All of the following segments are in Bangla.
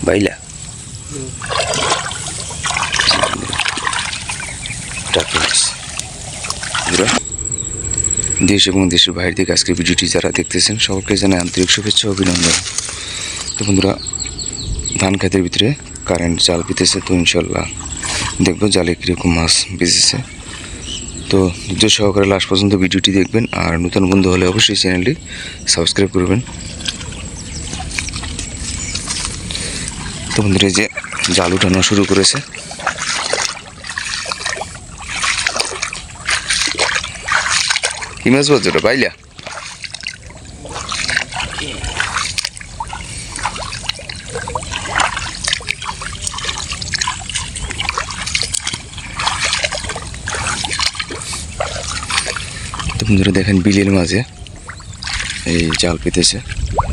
বাইলা দেশ এবং দেশের বাইরে থেকে আজকের ভিডিওটি যারা দেখতেছেন সকলকে জানাই আন্তরিক শুভেচ্ছা অভিনন্দন। তো বন্ধুরা, ধান খেতের ভিতরে কারেন্ট জাল পেতেছে, তো ইনশাল্লাহ দেখবো জালে কীরকম মাছ বেঁচেছে। তো ধৈর্য সহকারে লাস্ট পর্যন্ত ভিডিওটি দেখবেন, আর নতুন বন্ধু হলে অবশ্যই চ্যানেলটি সাবস্ক্রাইব করবেন। তো বন্ধুরা, যে জাল উঠানো শুরু করেছে। কি মাছ বলছো রে বাইলা? তো বন্ধুরা দেখেন, বিলের মাঝে এই জাল পেতেছে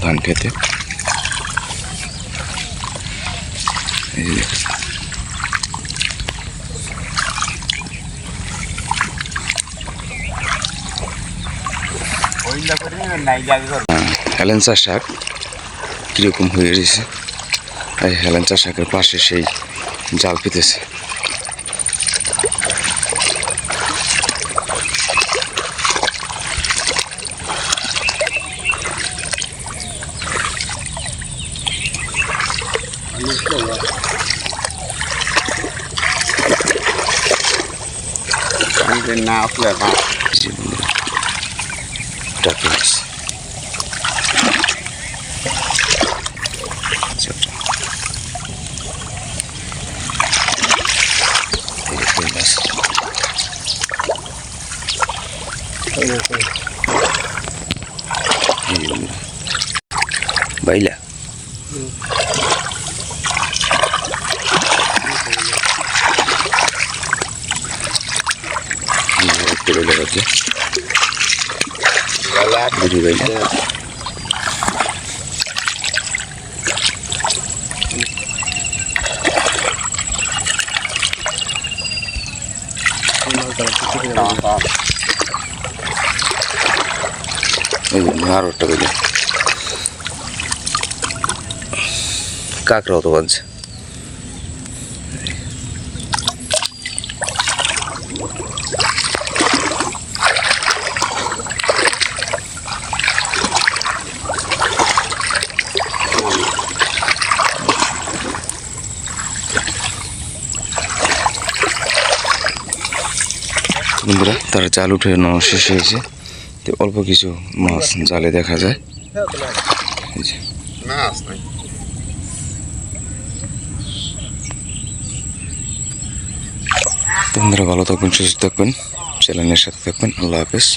ধান খেতে। হেলেঞ্চা শাক কীরকম হয়ে গেছে, এই হেলেঞ্চা শাকের পাশে সেই জাল পেতেছে। না আসলে না টাকি মাছ বাইলা আরো একটা বেলে কাঁকড়াও তো বাজছে। বন্ধুরা, তার জাল উঠানো শেষ হয়েছে, তো অল্প কিছু মাছ জালে দেখা যায়। বন্ধুরা ভালো থাকবেন, সুস্থ থাকবেন, চ্যানেলের সাথে থাকবেন। আল্লাহ হাফেজ।